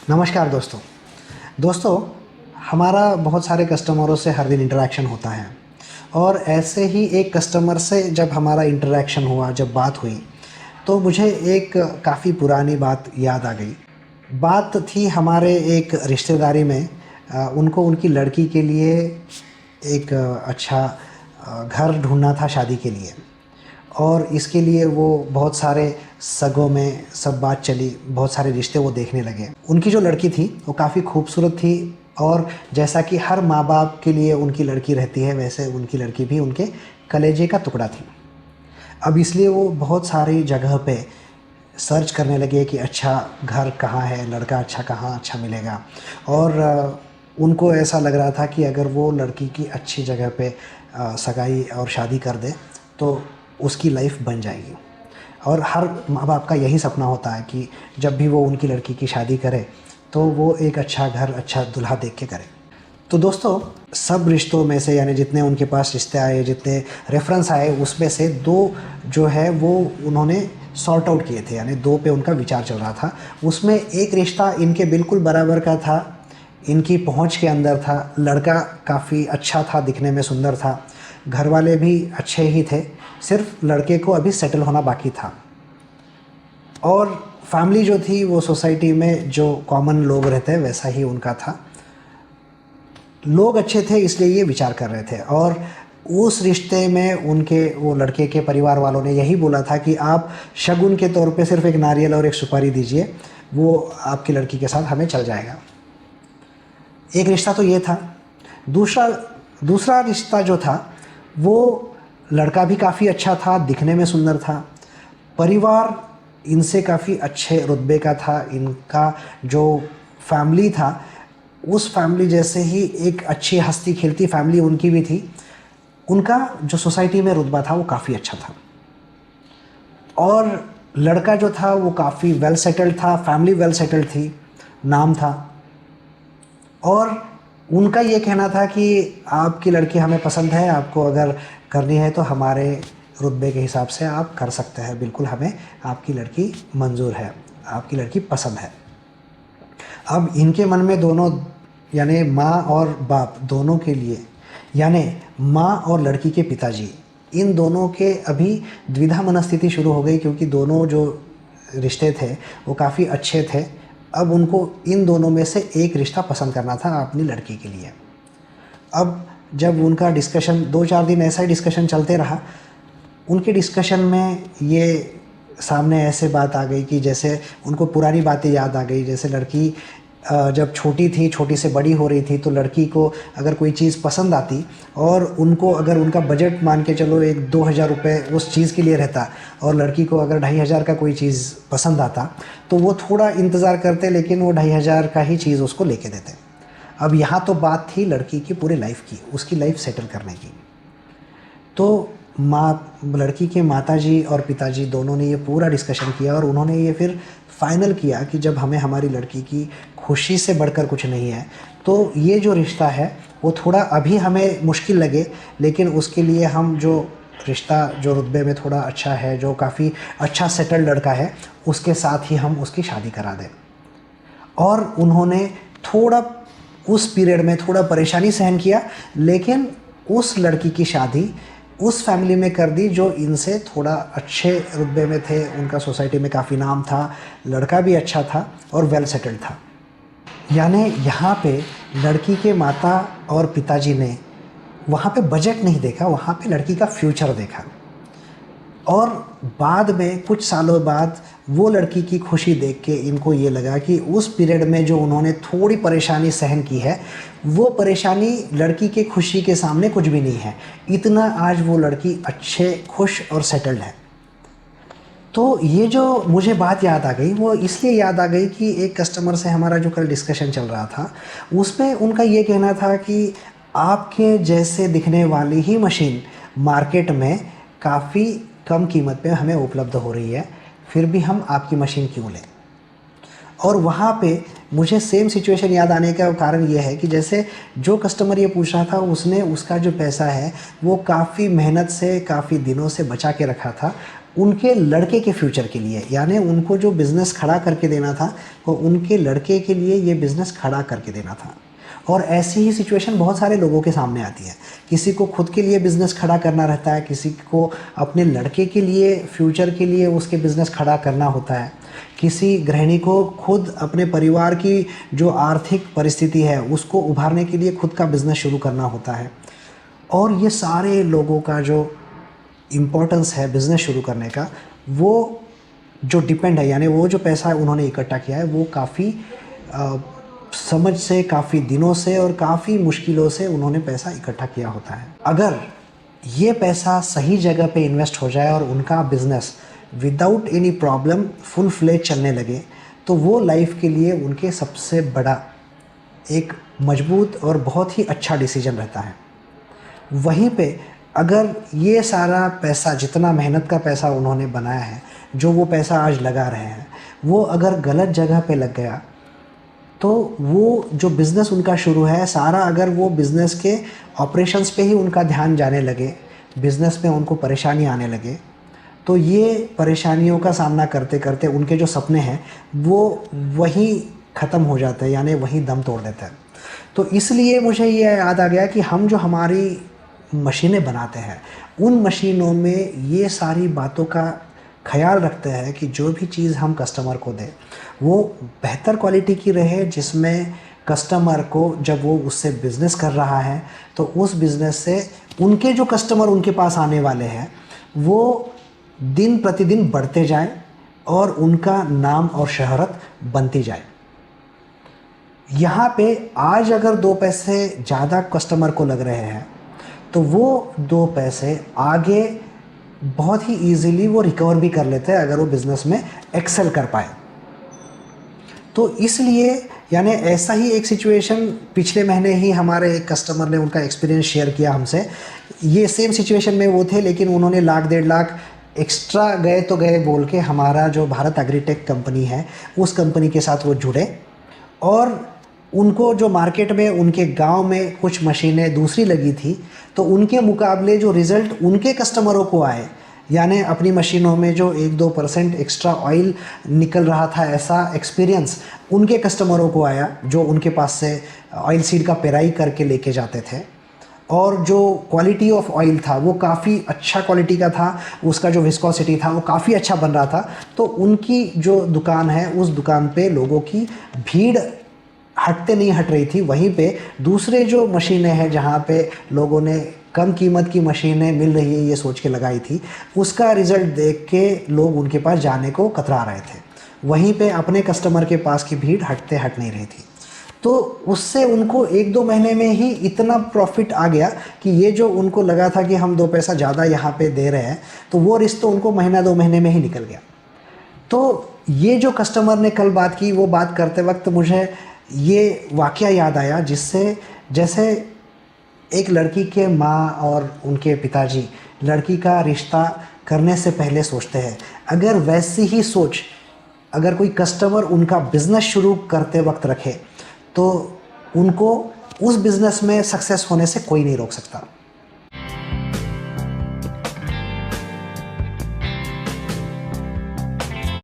नमस्कार दोस्तों। दोस्तों, हमारा बहुत सारे कस्टमरों से हर दिन इंटरेक्शन होता है और ऐसे ही एक कस्टमर से जब हमारा इंटरेक्शन हुआ, जब बात हुई, तो मुझे एक काफ़ी पुरानी बात याद आ गई। बात थी हमारे एक रिश्तेदारी में। उनको उनकी लड़की के लिए एक अच्छा घर ढूँढना था शादी के लिए और इसके लिए वो बहुत सारे सगों में सब बात चली, बहुत सारे रिश्ते वो देखने लगे। उनकी जो लड़की थी वो काफ़ी खूबसूरत थी और जैसा कि हर माँ-बाप के लिए उनकी लड़की रहती है, वैसे उनकी लड़की भी उनके कलेजे का टुकड़ा थी। अब इसलिए वो बहुत सारी जगह पे सर्च करने लगे कि अच्छा घर कहाँ है, लड़का अच्छा कहाँ अच्छा मिलेगा। और उनको ऐसा लग रहा था कि अगर वो लड़की की अच्छी जगह पे सगाई और शादी कर दे तो उसकी लाइफ बन जाएगी। और हर माँ बाप का यही सपना होता है कि जब भी वो उनकी लड़की की शादी करे तो वो एक अच्छा घर, अच्छा दूल्हा देख के करे। तो दोस्तों, सब रिश्तों में से यानी जितने उनके पास रिश्ते आए, जितने रेफ़रेंस आए, उसमें से 2 जो है वो उन्होंने सॉर्ट आउट किए थे, यानी 2 पे उनका विचार चल रहा था। उसमें एक रिश्ता इनके बिल्कुल बराबर का था, इनकी पहुंच के अंदर था। लड़का काफ़ी अच्छा था, दिखने में सुंदर था, घर वाले भी अच्छे ही थे, सिर्फ लड़के को अभी सेटल होना बाकी था। और फैमिली जो थी वो सोसाइटी में जो कॉमन लोग रहते हैं वैसा ही उनका था। लोग अच्छे थे इसलिए ये विचार कर रहे थे और उस रिश्ते में उनके वो लड़के के परिवार वालों ने यही बोला था कि आप शगुन के तौर पे सिर्फ एक नारियल और एक सुपारी दीजिए, वो आपकी लड़की के साथ हमें चल जाएगा। एक रिश्ता तो ये था। दूसरा दूसरा रिश्ता जो था वो लड़का भी काफ़ी अच्छा था, दिखने में सुंदर था, परिवार इनसे काफ़ी अच्छे रुतबे का था। इनका जो फैमिली था उस फैमिली जैसे ही एक अच्छी हंसती खेलती फैमिली उनकी भी थी। उनका जो सोसाइटी में रुतबा था वो काफ़ी अच्छा था और लड़का जो था वो काफ़ी वेल सेटल्ड था, फैमिली वेल सेटल्ड थी, नाम था। और उनका ये कहना था कि आपकी लड़की हमें पसंद है, आपको अगर करनी है तो हमारे रुतबे के हिसाब से आप कर सकते हैं, बिल्कुल हमें आपकी लड़की मंजूर है, आपकी लड़की पसंद है। अब इनके मन में दोनों यानी माँ और बाप दोनों के लिए, यानी माँ और लड़की के पिताजी, इन दोनों के अभी द्विधा मनस्थिति शुरू हो गई क्योंकि दोनों जो रिश्ते थे वो काफ़ी अच्छे थे। अब उनको इन दोनों में से एक रिश्ता पसंद करना था अपनी लड़की के लिए। अब जब उनका डिस्कशन 2-4 दिन ऐसा ही डिस्कशन चलते रहा, उनके डिस्कशन में ये सामने ऐसे बात आ गई कि जैसे उनको पुरानी बातें याद आ गई। जैसे लड़की जब छोटी थी, छोटी से बड़ी हो रही थी, तो लड़की को अगर कोई चीज़ पसंद आती और उनको अगर उनका बजट मान के चलो 1-2 हज़ार रुपये उस चीज़ के लिए रहता और लड़की को अगर 2,500 का कोई चीज़ पसंद आता तो वो थोड़ा इंतज़ार करते, लेकिन वो 2,500 का ही चीज़ उसको लेके देते। अब यहाँ तो बात थी लड़की की पूरी लाइफ की, उसकी लाइफ सेटल करने की। तो लड़की के माताजी और पिताजी दोनों ने ये पूरा डिस्कशन किया और उन्होंने ये फिर फाइनल किया कि जब हमें हमारी लड़की की खुशी से बढ़कर कुछ नहीं है तो ये जो रिश्ता है वो थोड़ा अभी हमें मुश्किल लगे, लेकिन उसके लिए हम जो रिश्ता जो रुतबे में थोड़ा अच्छा है, जो काफ़ी अच्छा सेटल्ड लड़का है, उसके साथ ही हम उसकी शादी करा दें। और उन्होंने थोड़ा उस पीरियड में थोड़ा परेशानी सहन किया, लेकिन उस लड़की की शादी उस फैमिली में कर दी जो इनसे थोड़ा अच्छे रुतबे में थे, उनका सोसाइटी में काफ़ी नाम था, लड़का भी अच्छा था और वेल सेटल्ड था। यानी यहाँ पे लड़की के माता और पिताजी ने वहाँ पे बजट नहीं देखा, वहाँ पे लड़की का फ्यूचर देखा। और बाद में कुछ सालों बाद वो लड़की की खुशी देख के इनको ये लगा कि उस पीरियड में जो उन्होंने थोड़ी परेशानी सहन की है, वो परेशानी लड़की के खुशी के सामने कुछ भी नहीं है। इतना आज वो लड़की अच्छे, खुश और सेटल्ड है। तो ये जो मुझे बात याद आ गई, वो इसलिए याद आ गई कि एक कस्टमर से हमारा जो कल डिस्कशन चल रहा था, उसमें उनका ये कहना था कि आपके जैसे दिखने वाली ही मशीन मार्केट में काफ़ी कम कीमत पे हमें उपलब्ध हो रही है, फिर भी हम आपकी मशीन क्यों लें। और वहाँ पे मुझे सेम सिचुएशन याद आने का कारण ये है कि जैसे जो कस्टमर ये पूछ रहा था उसने उसका जो पैसा है वो काफ़ी मेहनत से, काफ़ी दिनों से बचा के रखा था उनके लड़के के फ्यूचर के लिए, यानी उनको जो बिज़नेस खड़ा करके देना था वो उनके लड़के के लिए ये बिज़नेस खड़ा करके देना था। और ऐसी ही सिचुएशन बहुत सारे लोगों के सामने आती है। किसी को खुद के लिए बिज़नेस खड़ा करना रहता है, किसी को अपने लड़के के लिए फ्यूचर के लिए उसके बिज़नेस खड़ा करना होता है, किसी गृहिणी को खुद अपने परिवार की जो आर्थिक परिस्थिति है उसको उभारने के लिए खुद का बिज़नेस शुरू करना होता है। और ये सारे लोगों का जो इम्पोर्टेंस है बिज़नेस शुरू करने का, वो जो डिपेंड है, यानी वो जो पैसा उन्होंने इकट्ठा किया है वो काफ़ी समझ से, काफ़ी दिनों से और काफ़ी मुश्किलों से उन्होंने पैसा इकट्ठा किया होता है। अगर ये पैसा सही जगह पे इन्वेस्ट हो जाए और उनका business without any problem full fledge चलने लगे, तो वो लाइफ के लिए उनके सबसे बड़ा एक मजबूत और बहुत ही अच्छा डिसीजन रहता है। वहीं पे अगर ये सारा पैसा, जितना मेहनत का पैसा उन्होंने बनाया है, जो वो पैसा आज लगा रहे हैं, वो अगर गलत जगह पे लग गया तो वो जो बिज़नेस उनका शुरू है सारा, अगर वो बिज़नेस के ऑपरेशंस पे ही उनका ध्यान जाने लगे, बिज़नेस में उनको परेशानी आने लगे, तो ये परेशानियों का सामना करते करते उनके जो सपने हैं वो वहीं ख़त्म हो जाते हैं, यानी वहीं दम तोड़ देते हैं। तो इसलिए मुझे ये याद आ गया कि हम जो हमारी मशीनें बनाते हैं उन मशीनों में ये सारी बातों का ख्याल रखते हैं कि जो भी चीज़ हम कस्टमर को दें वो बेहतर क्वालिटी की रहे, जिसमें कस्टमर को जब वो उससे बिज़नेस कर रहा है तो उस बिज़नेस से उनके जो कस्टमर उनके पास आने वाले हैं वो दिन प्रतिदिन बढ़ते जाएं और उनका नाम और शहरत बनती जाए। यहाँ पे आज अगर 2 पैसे ज़्यादा कस्टमर को लग रहे हैं तो वो 2 पैसे आगे बहुत ही ईज़िली वो रिकवर भी कर लेते हैं अगर वो बिज़नेस में एक्सेल कर पाए। तो इसलिए यानी ऐसा ही एक सिचुएशन पिछले महीने ही हमारे एक कस्टमर ने उनका एक्सपीरियंस शेयर किया हमसे। ये सेम सिचुएशन में वो थे, लेकिन उन्होंने लाख 1.5 लाख एक्स्ट्रा गए तो गए बोल के हमारा जो भारत एग्रीटेक कंपनी है उस कंपनी के साथ वो जुड़े, और उनको जो मार्केट में उनके गांव में कुछ मशीनें दूसरी लगी थी तो उनके मुकाबले जो रिज़ल्ट उनके कस्टमरों को आए, यानी अपनी मशीनों में जो 1-2% एक्स्ट्रा ऑयल निकल रहा था, ऐसा एक्सपीरियंस उनके कस्टमरों को आया जो उनके पास से ऑयल सीड का पेराई करके लेके जाते थे। और जो क्वालिटी ऑफ ऑयल था वो काफ़ी अच्छा क्वालिटी का था, उसका जो विस्कोसिटी था वो काफ़ी अच्छा बन रहा था। तो उनकी जो दुकान है उस दुकान पे लोगों की भीड़ हटते नहीं हट रही थी। वहीं पे दूसरे जो मशीनें हैं जहाँ पे लोगों ने कम कीमत की मशीनें मिल रही है ये सोच के लगाई थी, उसका रिज़ल्ट देख के लोग उनके पास जाने को कतरा रहे थे। वहीं पे अपने कस्टमर के पास की भीड़ हटते हट नहीं रही थी। तो उससे उनको 1-2 महीने में ही इतना प्रॉफिट आ गया कि ये जो उनको लगा था कि हम 2 पैसा ज़्यादा यहाँ पे दे रहे हैं, तो वो रिस्क तो उनको महीना 2 महीने में ही निकल गया। तो ये जो कस्टमर ने कल बात की, वो बात करते वक्त मुझे ये वाक़या याद आया, जिससे जैसे एक लड़की के माँ और उनके पिताजी लड़की का रिश्ता करने से पहले सोचते हैं, अगर वैसी ही सोच अगर कोई कस्टमर उनका बिज़नेस शुरू करते वक्त रखे तो उनको उस बिज़नेस में सक्सेस होने से कोई नहीं रोक सकता।